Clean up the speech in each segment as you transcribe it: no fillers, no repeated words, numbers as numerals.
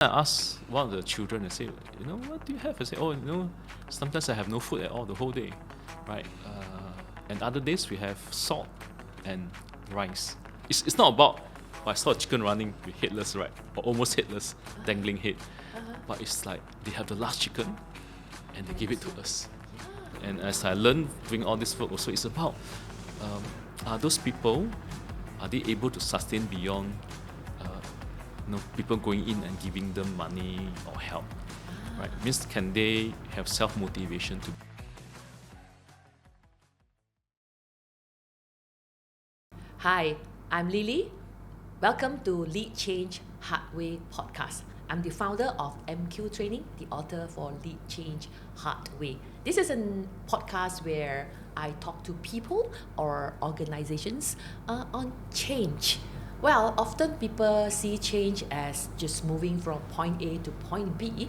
I asked one of the children, I say, what do you have? I say, sometimes I have no food at all the whole day, right? And other days we have salt and rice. It's not about, I saw a chicken running with headless, right? Or almost headless, dangling head. But it's like they have the last chicken and they give it to us. And as I learned doing all this work also, it's about, are those people, are they able to sustain beyond people going in and giving them money or help, right? Means can they have self-motivation to... Hi, I'm Lily. Welcome to Lead Change Hard Way podcast. I'm the founder of MQ Training, the author for Lead Change Hard Way. This is a podcast where I talk to people or organizations on change. Well, often people see change as just moving from point A to point B,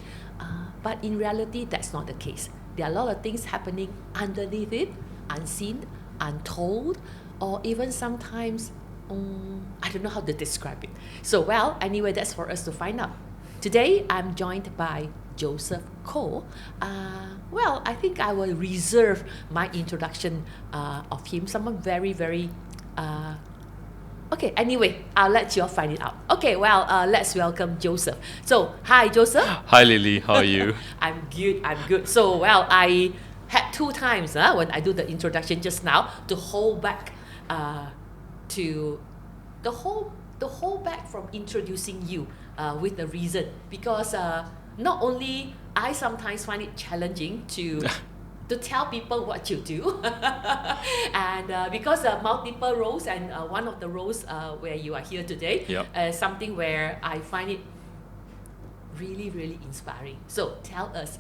but in reality, that's not the case. There are a lot of things happening underneath it, unseen, untold, or even sometimes, I don't know how to describe it. So, anyway, that's for us to find out. Today, I'm joined by Joseph Koh. I think I will reserve my introduction of him. Someone very, very... Okay, anyway, I'll let you all find it out. Okay, let's welcome Joseph. So, hi, Joseph. Hi, Lily. How are you? I'm good. So, I had two times when I do the introduction just now to hold back to the whole back from introducing you with the reason, because not only I sometimes find it challenging to tell people what you do and because multiple roles, and one of the roles where you are here today is something where I find it really, really inspiring. So tell us,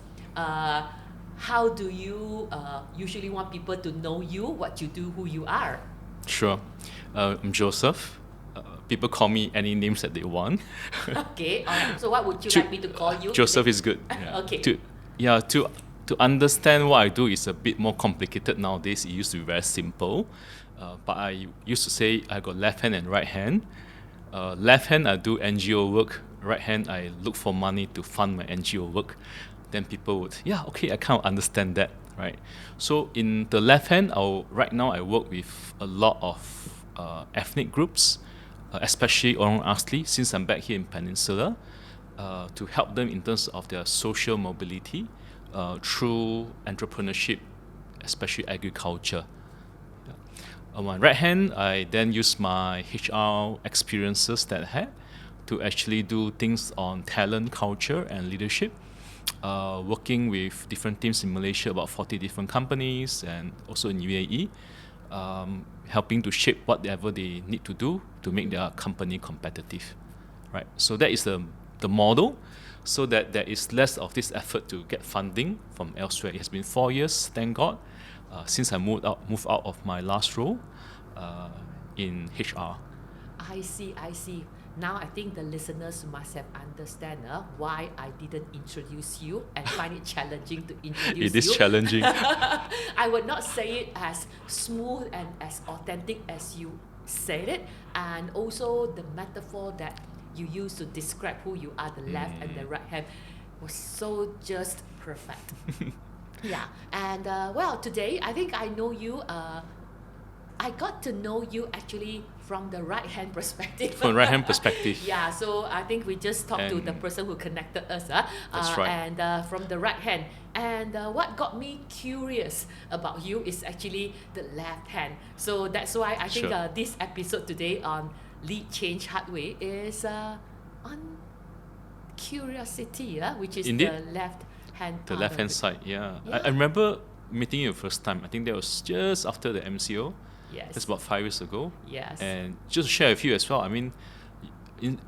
how do you usually want people to know you, what you do, who you are? Sure. I'm Joseph. People call me any names that they want. Okay, all right. So what would you like me to call you? Joseph is good. Yeah. Okay. To understand what I do is a bit more complicated nowadays. It used to be very simple. But I used to say I got left hand and right hand. Left hand, I do NGO work. Right hand, I look for money to fund my NGO work. Then people would, I kind of understand that, right? So in the left hand, right now I work with a lot of ethnic groups, especially Orang Asli, since I'm back here in Peninsula, to help them in terms of their social mobility through entrepreneurship, especially agriculture. On my right hand, I then use my HR experiences that I had to actually do things on talent, culture, and leadership, working with different teams in Malaysia, about 40 different companies, and also in UAE, helping to shape whatever they need to do to make their company competitive. Right. So that is the model, so that there is less of this effort to get funding from elsewhere. It has been 4 years, thank God, since I moved out of my last role in HR. I see. Now I think the listeners must have understand why I didn't introduce you and find it challenging to introduce you. It is challenging. I would not say it as smooth and as authentic as you said it, and also the metaphor that you use to describe who you are, the left and the right hand, was so just perfect. Yeah, and today I think I know you. I got to know you actually from the right hand perspective. From right hand perspective. Yeah, so I think we just talked to the person who connected us. That's right. And from the right hand. And what got me curious about you is actually the left hand. So that's why I think this episode today on Lead Change Hard Way is on curiosity, which is Indeed. the left hand. The left hand side, I remember meeting you the first time. I think that was just after the MCO. Yes. That's about 5 years ago. Yes. And just to share with you as well, I'm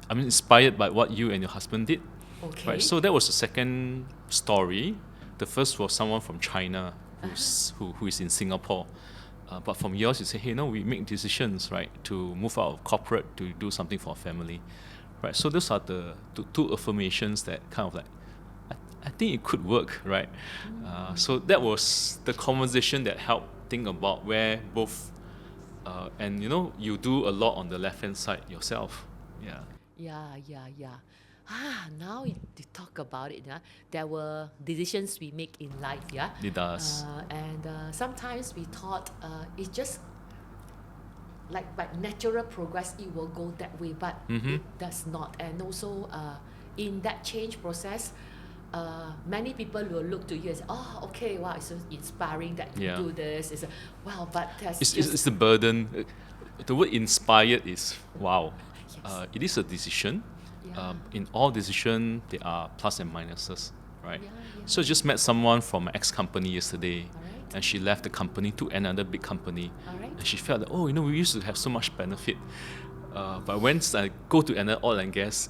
inspired by what you and your husband did. Okay. Right. So that was the second story. The first was someone from China who is in Singapore. But from yours, you say, hey, we make decisions, right, to move out of corporate to do something for our family. Right. So those are the two affirmations that kind of like, I think it could work, right? So that was the conversation that helped think about where both, and you do a lot on the left hand side yourself. Yeah. Yeah. Now you talk about it, yeah. There were decisions we make in life, yeah. It does. And sometimes we thought it's just like by natural progress it will go that way, but Mm-hmm. it does not. And also in that change process, many people will look to you and say, oh, okay, wow, it's so inspiring that you Yeah. do this. It's wow, but that's It's the burden. The word inspired is wow. Yes. It is a decision. Yeah. In all decision, there are plus and minuses, right? Yeah, yeah. So I just met someone from my ex-company yesterday, All right. and she left the company to another big company, All right. and she felt that, oh, we used to have so much benefit, but once I go to another oil and gas,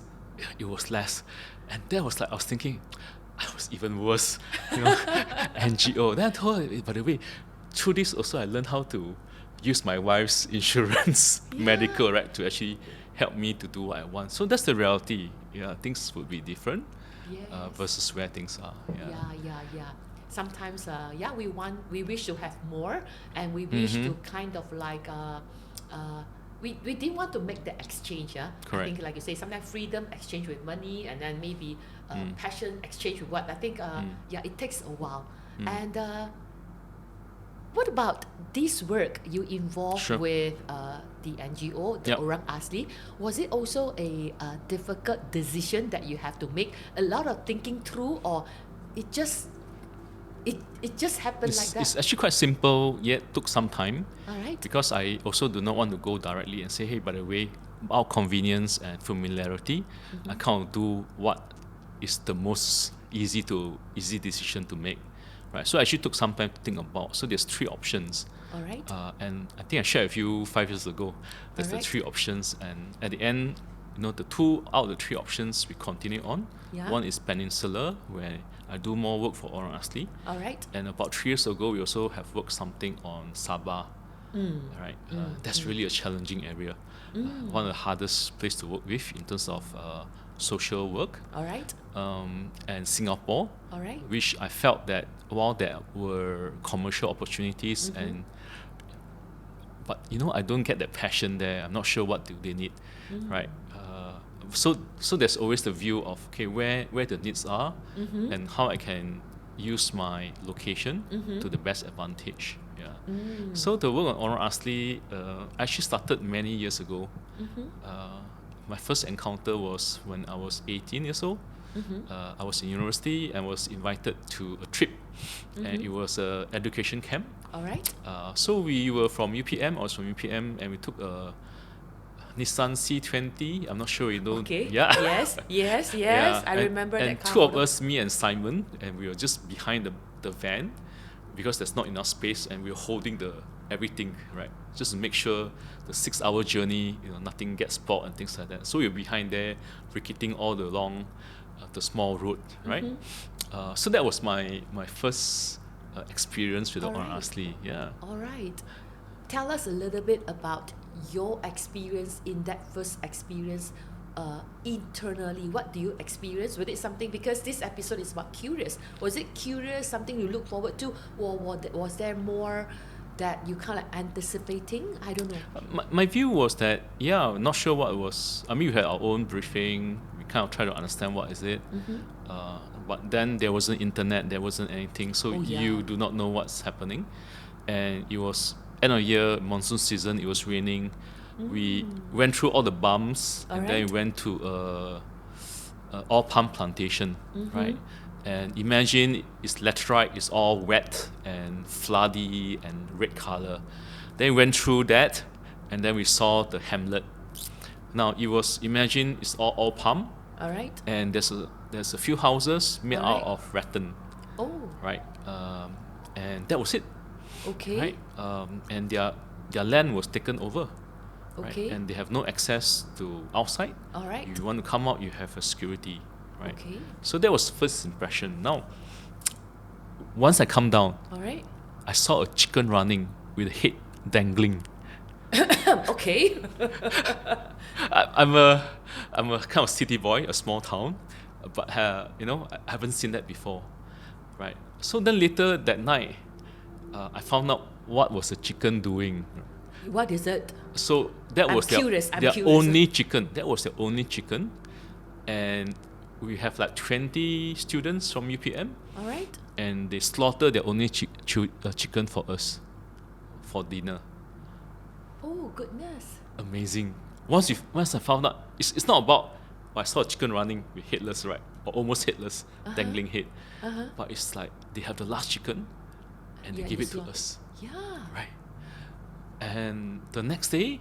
it was less, and that was like I was thinking, I was even worse, NGO. Then I told her, by the way, through this also I learned how to use my wife's insurance, medical, right, to actually help me to do what I want. So that's the reality. Yeah, things would be different Yes. versus where things are. Yeah. Sometimes, we wish to have more, and we wish to kind of like, we didn't want to make the exchange. Yeah, I Correct. think like you say, sometimes freedom exchange with money, and then maybe passion exchange with what. I think, it takes a while. And what about this work you involved Sure. with the NGO, the Yep. Orang Asli? Was it also a difficult decision that you have to make? A lot of thinking through, or it just happened like that? It's actually quite simple, yet took some time. All right. Because I also do not want to go directly and say, hey, by the way, our convenience and familiarity, I can't do what is the most easy decision to make, right? So I actually took some time to think about. So there's 3 options, All right. and I think I shared with you 5 years ago. There's Alright. the 3 options, and at the end, the 2 out of the 3 options we continue on. Yeah. One is Peninsular, where I do more work for Orang Asli. All right. And about 3 years ago, we also have worked something on Sabah. Right, that's really a challenging area. One of the hardest place to work with in terms of social work. All right. And Singapore, All right. which I felt that while there were commercial opportunities but I don't get that passion there. I'm not sure what do they need, right? So there's always the view of okay, where the needs are and how I can use my location to the best advantage. Yeah. So the work on Orang Asli actually started many years ago. My first encounter was when I was 18 years old. I was in university and was invited to a trip, and it was an education camp. All right. So we were from UPM. I was from UPM, and we took a Nissan C20. I'm not sure you know. Okay. Yeah. Yes. Yeah, I remember and that car. 2 of model. us, me and Simon, and we were just behind the van because there's not enough space, and we were holding everything, right? Just to make sure the 6-hour journey, nothing gets spoiled and things like that. So we were behind there, ricketting all along the small road, right? So that was my first experience with the Orang Alright. Asli. Yeah. All right. Tell us a little bit about your experience in that first experience internally. What do you experience? Was it something, because this episode is about curious. Was it curious, something you look forward to? Or was there more that you kind of anticipating? I don't know. My view was that, not sure what it was. I mean, we had our own briefing. We kind of try to understand what is it. But then there wasn't internet, there wasn't anything. So Oh, yeah. you do not know what's happening. And it was end of year, monsoon season, it was raining. We went through all the bumps and then Alright. we went to a all palm plantation, right? And imagine it's laterite, it's all wet and floody and red color. Then we went through that, and then we saw the hamlet. Now imagine it's all palm, All right. and there's a few houses made Alright. out of rattan, Oh, right? And that was it, okay. right? And their land was taken over, right? Okay. And they have no access to outside. All right. If you want to come out, you have a security, right? Okay. So that was first impression. Now, once I come down, All right. I saw a chicken running with a head dangling. Okay. I'm a kind of city boy, a small town, but I haven't seen that before, right? So then later that night, I found out what was the chicken doing. What is it? So that I'm was curious, I'm their curious. only chicken. That was their only chicken. and we have like 20 students from UPM, All right. and they slaughter their only chicken for us for dinner. Oh goodness. Amazing. Once I found out, it's not about, I saw a chicken running with headless, right, or almost headless, dangling head, but it's like they have the last chicken, and they Yeah, give you it to slaughter. us, Yeah. right? And the next day,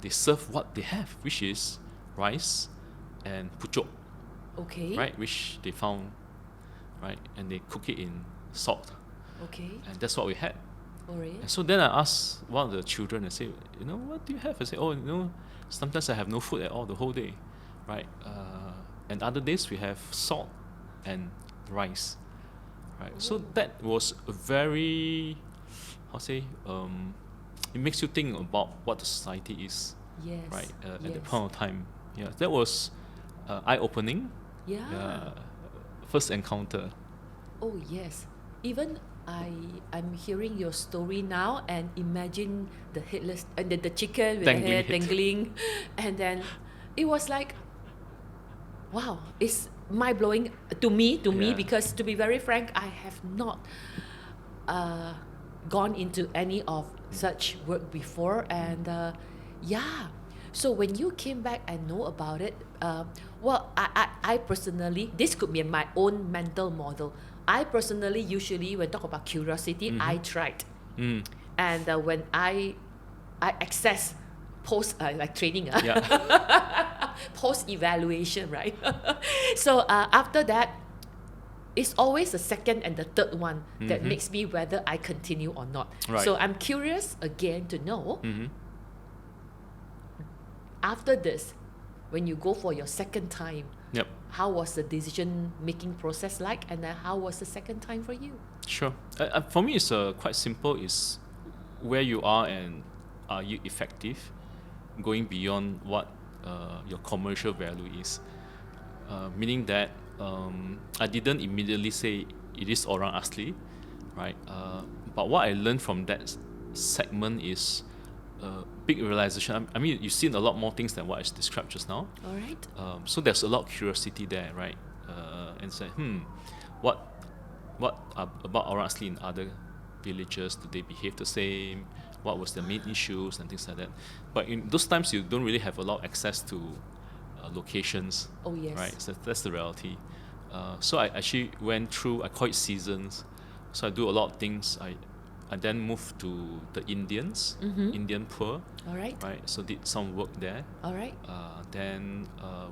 they serve what they have, which is rice and pucuk, Okay. right, which they found, right, and they cook it in salt, Okay. and that's what we had. All right. And so then I asked one of the children, I say, what do you have? I say, sometimes I have no food at all the whole day, right? And other days we have salt and rice, right? So that was a very, it makes you think about what the society is, Yes. right? At yes. the point of time. Yeah, that was eye-opening. Yeah. First encounter. Oh yes. Even I'm hearing your story now and imagine the headless and the chicken with Dangling the head head. dangling, and then it was like, wow, it's mind blowing to me Yeah. because to be very frank, I have not gone into any of such work before, and yeah. So when you came back and know about it, well, I personally, this could be my own mental model. I personally usually, when talk about curiosity, I tried, Mm. and when I access post like training, Yeah. post evaluation, right? So after that, it's always the second and the third one that makes me whether I continue or not. Right. So I'm curious again to know, Mm-hmm. after this, when you go for your second time, Yep. how was the decision making process like, and then how was the second time for you? Sure. For me, it's quite simple. It's where you are and are you effective, going beyond what your commercial value is. Meaning that I didn't immediately say it is Orang Asli, right? But what I learned from that segment is a big realization. I mean, you've seen a lot more things than what I described just now. All right. So there's a lot of curiosity there, right? And say, what about Orang Asli in other villages? Do they behave the same? What was their main issues and things like that? But in those times, you don't really have a lot of access to locations, Oh yes. right? So that's the reality. So I actually went through, I call it seasons. So I do a lot of things. I then moved to the Indians, Indian poor, All right. right? So did some work there. All right. Then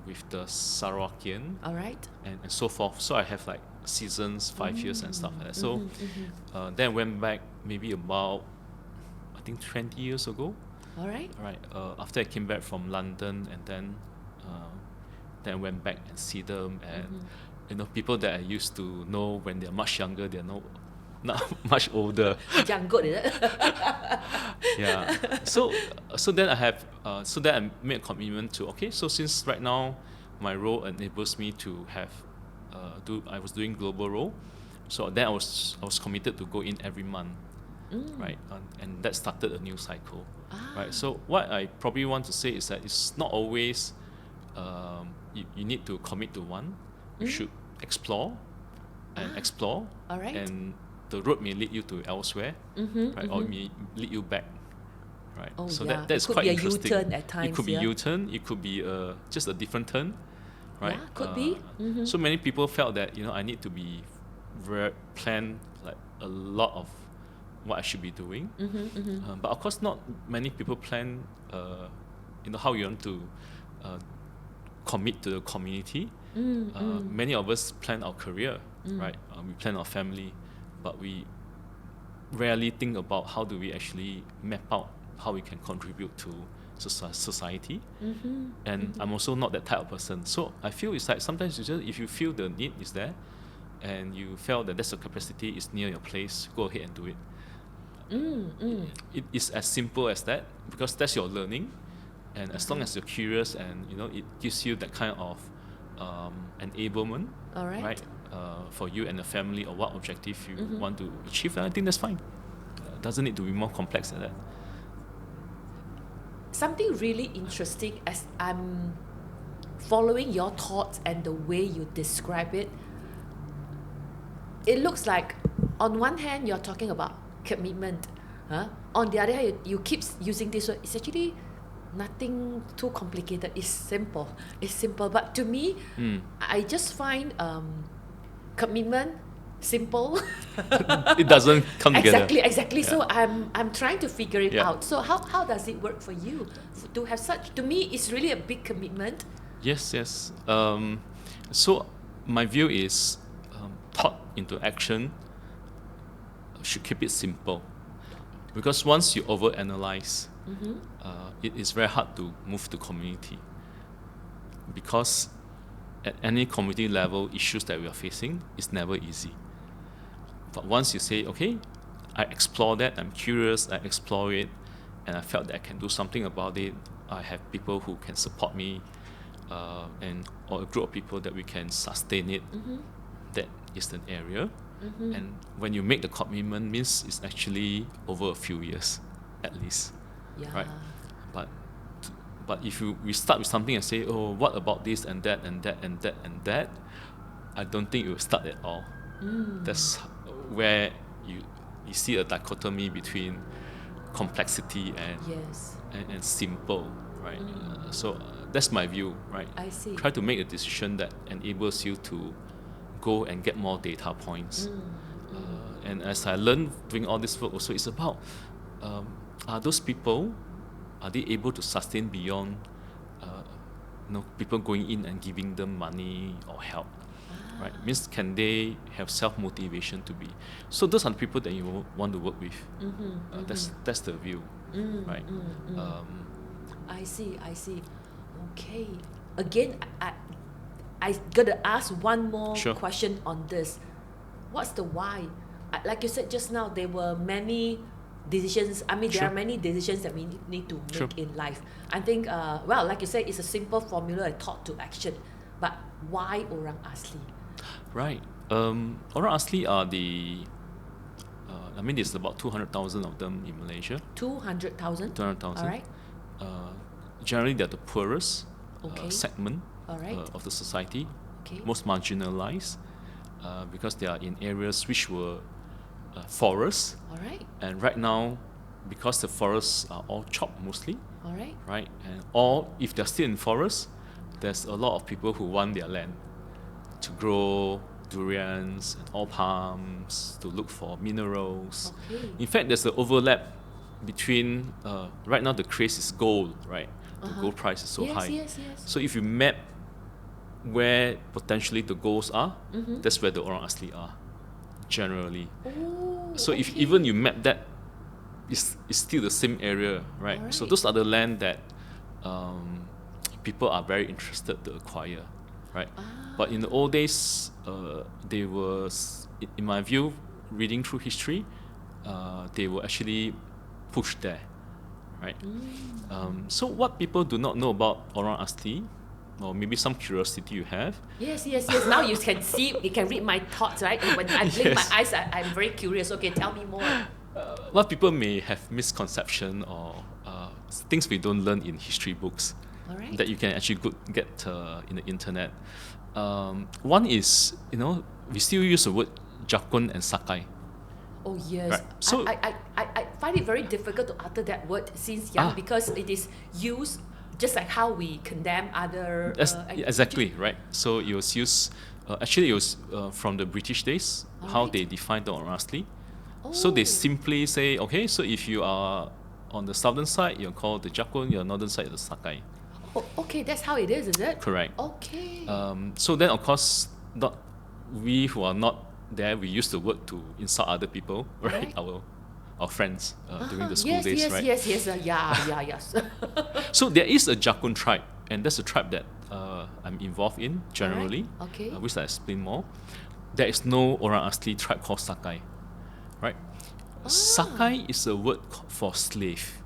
with the Sarawakian All right. and so forth. So I have like seasons, 5 years and stuff like that. So then I went back maybe about, I think 20 years ago. All right. Right. After I came back from London, and then I went back and see them, and people that I used to know when they're much younger, they're not much older. Janggut, is it? Yeah. So then I made a commitment to, okay, so since right now my role enables me to have I was doing global role, so then I was committed to go in every month, right? And that started a new cycle, right? So what I probably want to say is that it's not always you need to commit to one. You should explore and explore, All right. and the road may lead you to elsewhere, right? Or it may lead you back, right? Oh, So yeah. that's It could quite be a interesting. U-turn at times, It could be yeah. U-turn. It could be just a different turn, right? Yeah, could be. So many people felt that I need to be plan like a lot of what I should be doing, but of course not many people plan. How you want to commit to the community. Many of us plan our career, right? We plan our family, but we rarely think about how do we actually map out how we can contribute to society. And I'm also not that type of person. So I feel it's like sometimes if you feel the need is there, and you felt that that's a capacity is near your place, go ahead and do it. It is as simple as that, because that's your learning, and as long as you're curious and it gives you that kind of enablement, All right. right? For you and the family, or what objective you want to achieve, then I think that's fine. Doesn't need to be more complex than that. Something really interesting as I'm following your thoughts and the way you describe it, it looks like on one hand you're talking about commitment, huh? On the other hand you keep using this word. It's actually nothing too complicated. It's simple. But to me, I just find commitment simple. It doesn't come together. Exactly. Yeah. So I'm trying to figure it Yeah. out. So how does it work for you to have such? To me, it's really a big commitment. Yes. So my view is thought into action should keep it simple, because once you overanalyze, it is very hard to move the community, because at any community level, issues that we are facing is never easy. But once you say, okay, I explore that, I'm curious, I explore it, and I felt that I can do something about it, I have people who can support me, or a group of people that we can sustain it, that is an area. And when you make the commitment, means it's actually over a few years at least. Yeah. Right. But if we start with something and say, oh, what about this and that and that and that and that, I don't think it will start at all. That's where you see a dichotomy between complexity and simple, right? So that's my view, right? I see. Try to make a decision that enables you to go and get more data points. And as I learned doing all this work also, it's about are those people, are they able to sustain beyond people going in and giving them money or help, right? Means can they have self-motivation to be? So those are the people that you want to work with. That's the view, right? I see. Okay. Again, I gotta ask one more Sure. question on this. What's the why? Like you said just now, there were many decisions. I mean, there Sure. are many decisions that we need to make Sure. in life. I think, like you said, it's a simple formula, a thought to action. But why Orang Asli? Right. Orang Asli are there's about 200,000 of them in Malaysia. 200,000? 200,000. All right. Generally, they're the poorest Okay. segment All right. of the society, Okay. most marginalized, because they are in areas which were forests. All right. And right now, because the forests are all chopped mostly, All right. right? And if they're still in forests, there's a lot of people who want their land to grow durians and all palms, to look for minerals. Okay. In fact, there's an overlap between, right now the craze is gold, right? The gold price is so high. Yes. So if you map where potentially the golds are, that's where the Orang Asli are, generally. Oh, So if okay. even you map that, it's still the same area, right? So Alright. those are the land that people are very interested to acquire, right? But in the old days, they were, in my view, reading through history, they were actually pushed there, right? So what people do not know about Orang Asli, or maybe some curiosity you have, Yes. Now you can see, you can read my thoughts, right? And when I blink Yes. my eyes, I'm very curious. Okay, tell me more. what people may have misconception or things we don't learn in history books All right. that you can actually get in the internet. One is, we still use the word Jakun and Sakai. Oh yes. Right. So- I find it very difficult to utter that word since young because it is used just like how we condemn other. Exactly, right. So it was used, actually it was from the British days, how Alright. they defined the Orang Asli. So they simply say, okay, so if you are on the southern side, you're called the Jakun, your northern side is the Sakai. Oh, okay, that's how it is it? Correct. Okay. So then, of course, we who are not there, we use the word to insult other people, right? Alright. Our friends during the school yes, days, yes, right? yes, yes. So there is a Jakun tribe, and that's a tribe that I'm involved in generally, Okay. which I explain more. There is no Orang Asli tribe called Sakai, right? Sakai is a word for slave,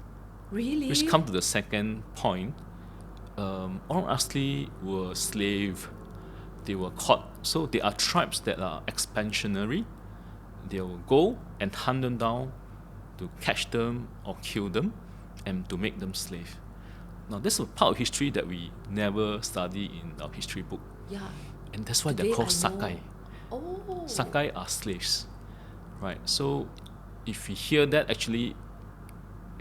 Really? which come to the second point. Orang Asli were slave, they were caught. So there are tribes that are expansionary. They will go and hunt them down to catch them or kill them and to make them slave. Now, this is a part of history that we never study in our history book. Yeah. And that's why Today they're called I Sakai. know. Oh. Sakai are slaves, right? So if we hear that, actually,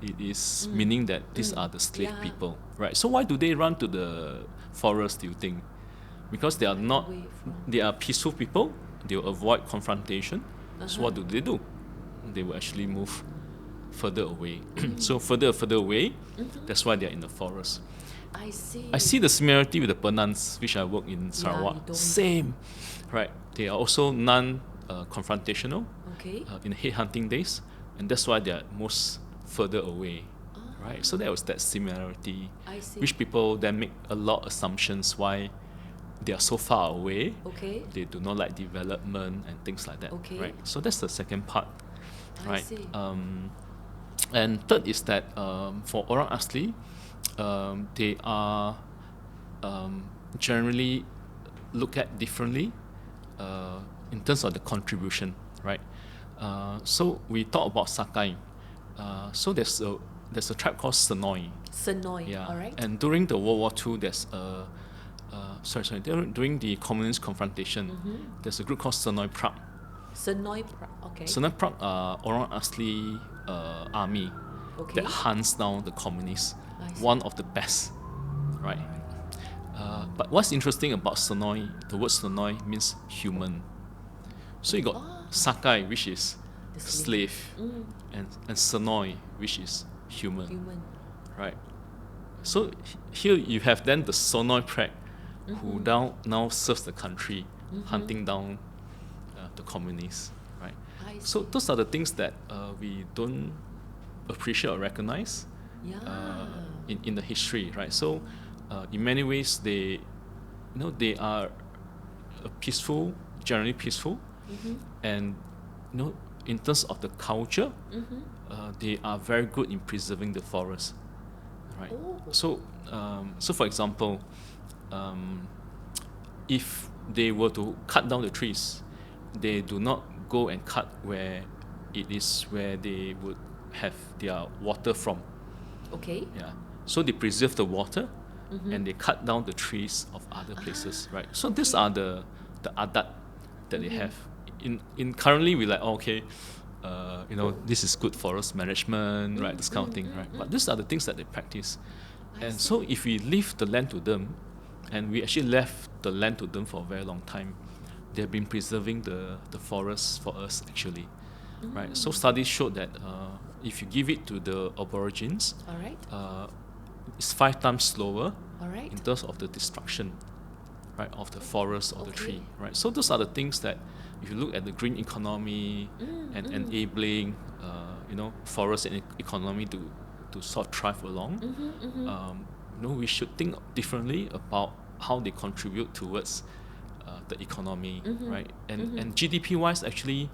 it is meaning that these are the slave Yeah. people, right? So why do they run to the forest, do you think? Because they are not, Away from- they are peaceful people, they will avoid confrontation. So Uh-huh. what do? They will actually move further away. So further away, that's why they're in the forest. I see. I see the similarity with the Penans, which I work in you Sarawak. don't- Same, right? They are also non-confrontational Okay. in headhunting days, and that's why they are most further away, right? So there was that similarity, I see. which people then make a lot of assumptions why they are so far away. Okay. They do not like development and things like that, Okay. right? So that's the second part, I right? see. And third is that for Orang Asli, they are generally looked at differently in terms of the contribution, right? So we talk about Sakai. So there's a tribe called Senoi. Senoi. Yeah. All right. And during the World War II, there's during the communist confrontation, there's a group called Senoi Prague. Senoi. Okay. Senoi Prague are Orang Asli army Okay. that hunts down the communists. I see. One of the best, right? But what's interesting about Senoi, the word Senoi means human. So you got Sakai, which is The slave, and Senoi, which is human, Human. right? So here you have then the Senoi Prague, who now serves the country, hunting down the communists, right? I see. So those are the things that we don't appreciate or recognize Yeah. in the history, right? So in many ways, they are peaceful, generally peaceful, and in terms of the culture, they are very good in preserving the forest, right? Oh. So for example, if they were to cut down the trees, they do not go and cut where it is where they would have their water from. Okay. Yeah. So they preserve the water, and they cut down the trees of other places, right? So these are the adat that they have. In currently we like, okay, this is good forest management, right? This kind of thing, right? But these are the things that they practice. And so if we leave the land to them, and we actually left the land to them for a very long time, they've been preserving the forests for us actually, right? So studies showed that if you give it to the Aborigines, All right. it's 5 times slower All right. in terms of the destruction, right, of the forest or the Okay. tree, right? So those are the things that, if you look at the green economy and enabling, forest and economy to sort of thrive along, we should think differently about how they contribute towards the economy, right? And GDP wise, actually,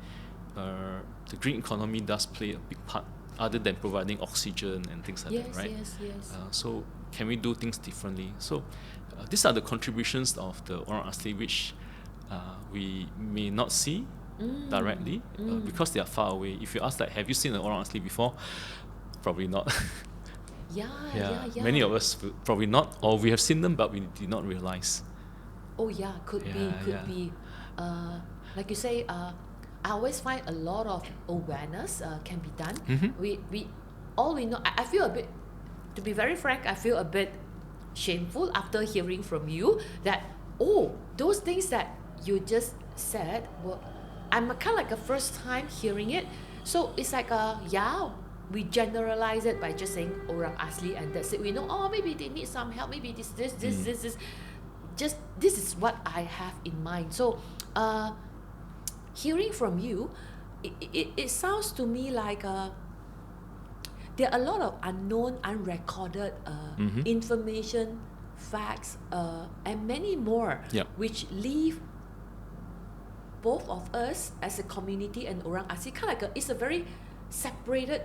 the green economy does play a big part, other than providing oxygen and things like that, right? Yes. So can we do things differently? So these are the contributions of the Orang Asli, which we may not see directly because they are far away. If you ask, like, have you seen an Orang Asli before? Probably not. Yeah. Many of us probably not, or we have seen them but we did not realize. Oh yeah, could be. Like you say, I always find a lot of awareness can be done. We all we know. I feel a bit, to be very frank, I feel a bit shameful after hearing from you that those things that you just said were, I'm kind of like a first time hearing it. So it's like we generalize it by just saying Orang Asli and that's it. We know, maybe they need some help, maybe this. Just this is what I have in mind. So hearing from you, it sounds to me like there are a lot of unknown, unrecorded information, facts, and many more, which leave both of us as a community and Orang Asli kind of like it's a very separated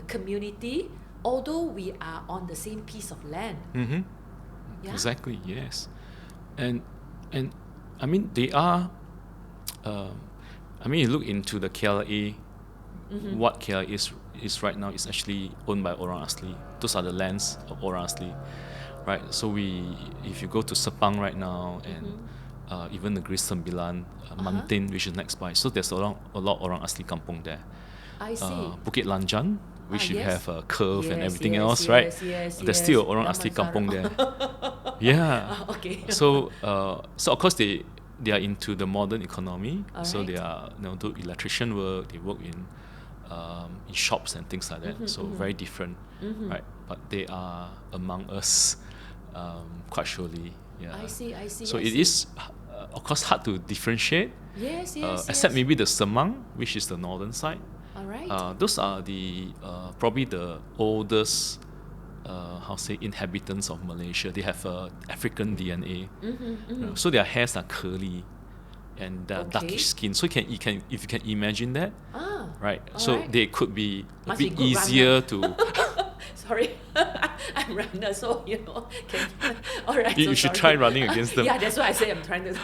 community, although we are on the same piece of land. Yeah? Exactly, yes. And I mean, they are, you look into the KLA, what KLA is right now is actually owned by Orang Asli. Those are the lands of Orang Asli. right? So if you go to Sepang right now and even the Negeri Sembilan, Mantin, which is next by, so there's a lot Orang Asli kampung there. I see. Bukit Lanjan, which you yes. have a curve and Yes, everything yes, else, yes, right? yes, There's yes. still Orang Asli Damansara. kampung there. Yeah. Okay. So of course they are into the modern economy. So Alright. they are do electrician work. They work in shops and things like that. So very different, right? But they are among us, quite surely. Yeah. I see. So I it see. is, of course, hard to differentiate. Yes. Except maybe the Semang, which is the northern side. Alright. Those are the probably the oldest, inhabitants of Malaysia. They have African DNA. So their hairs are curly and Okay. darkish skin. So if you can imagine that, right? So alright. they could be a Must be bit good easier to. Sorry, I'm runner, so all right. You so should sorry. try running against them. Yeah, that's why I say I'm trying to.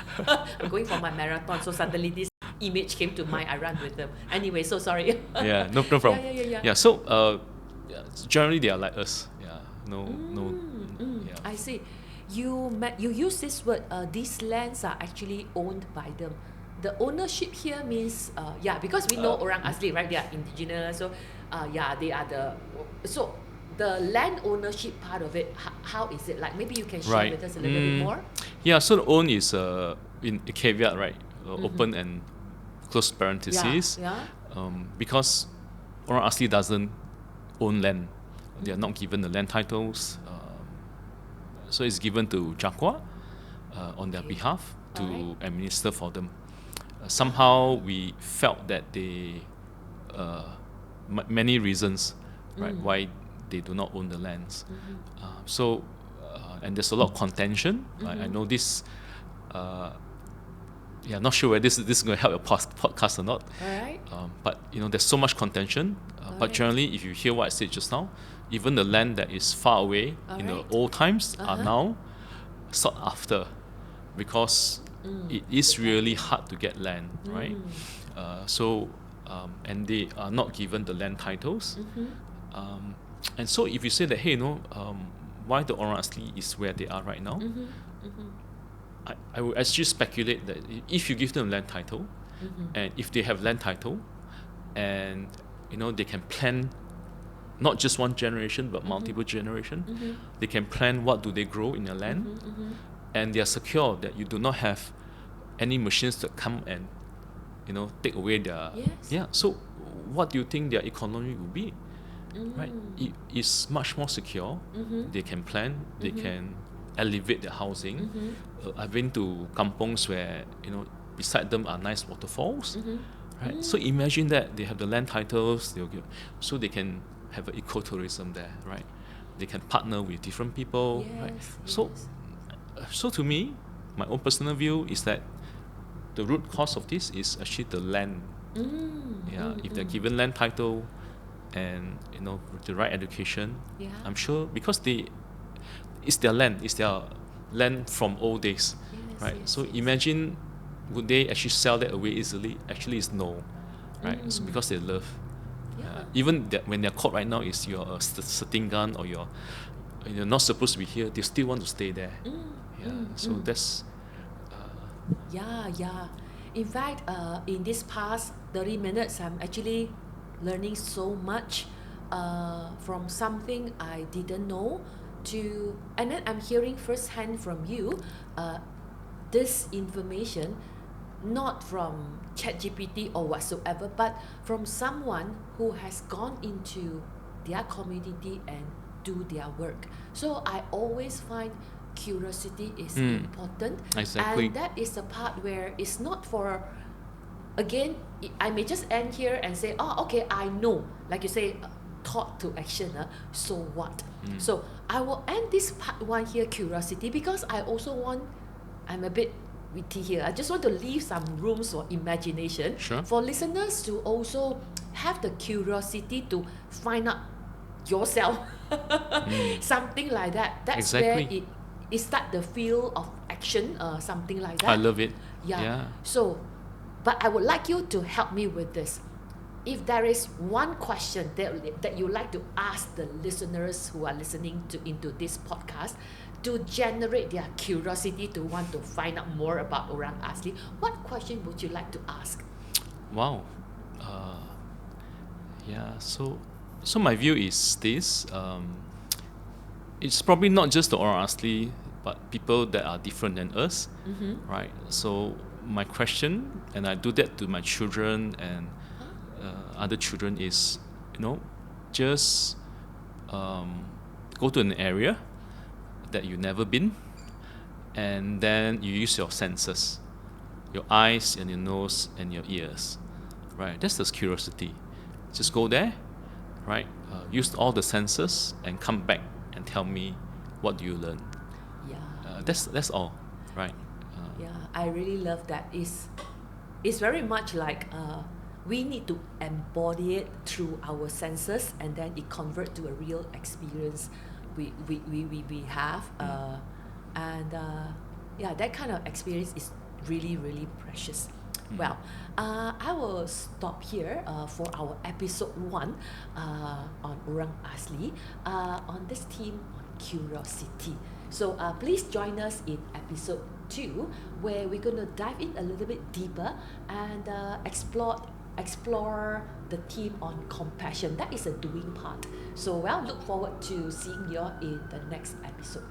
I'm going for my marathon, so suddenly this image came to mind. I run with them. Anyway, so sorry. Yeah, no problem. Yeah. So generally they are like us. Yeah, no. Yeah. I see. You use this word. These lands are actually owned by them. The ownership here means because we know Orang Asli, right? They are indigenous, so they are so the land ownership part of it. How is it like? Maybe you can share Right. with us a little bit more. Yeah, so the own is in a caveat, right? Open and close parentheses. Yeah. Because Orang Asli doesn't own land. They are not given the land titles. So it's given to Jakwa on their behalf to Alright. administer for them. Somehow we felt that they, many reasons, right, why they do not own the lands. And there's a lot of contention. I know this. Not sure whether this is going to help your podcast or not. Alright. But there's so much contention. But Alright. generally, if you hear what I said just now, even the land that is far away in the Alright. old times are now sought after, because it is really hard to get land, right? And they are not given the land titles. And so if you say that, hey, why the Orang Asli is where they are right now, I would actually speculate that if you give them a land title, and if they have land title, and they can plan not just one generation but multiple generation, they can plan what do they grow in their land, and they are secure that you do not have any machines that come and take away their So what do you think their economy will be? Right? It is much more secure. They can plan. They can elevate their housing. I've been to kampongs where beside them are nice waterfalls. Right? So imagine that they have the land titles. So they can have an ecotourism there. Right? They can partner with different people. Right? So to me, my own personal view is that the root cause of this is actually the land. If they're given land title and with the right education, I'm sure, because it's their land from old days, right? So imagine, would they actually sell that away easily? Actually, it's no, right? So because they love. Even when they're caught right now, is you're a Setinggan or you're not supposed to be here, they still want to stay there. So that's. In fact, in this past 30 minutes, I'm actually learning so much from something I didn't know and then I'm hearing firsthand from you this information, not from ChatGPT or whatsoever, but from someone who has gone into their community and do their work. So I always find curiosity is important. Exactly. And that is the part where it's not for, again, I may just end here and say, oh, okay, I know. Like you say, thought to action, so what? So I will end this part one here, curiosity, because I also I'm a bit witty here. I just want to leave some rooms for imagination for listeners to also have the curiosity to find out yourself. Something like that. That's where it start the field of action, something like that. I love it. So, but I would like you to help me with this. If there is one question that you like to ask the listeners who are listening into this podcast to generate their curiosity to want to find out more about Orang Asli, what question would you like to ask? Wow. Yeah. So my view is this. It's probably not just the Orang Asli, but people that are different than us, right? So my question, and I do that to my children and other children, is, just go to an area that you've never been, and then you use your senses, your eyes and your nose and your ears, right? That's the curiosity. Just go there, right? Use all the senses and come back and tell me what do you learn. Yeah. That's all, right? Yeah, I really love that. It's very much like we need to embody it through our senses, and then it convert to a real experience we have. Yeah, that kind of experience is really, really precious. Well, I will stop here for our episode 1 on Orang Asli on this theme on curiosity. So please join us in episode 2, where we're going to dive in a little bit deeper and explore the theme on compassion. That is a doing part. So look forward to seeing you all in the next episode.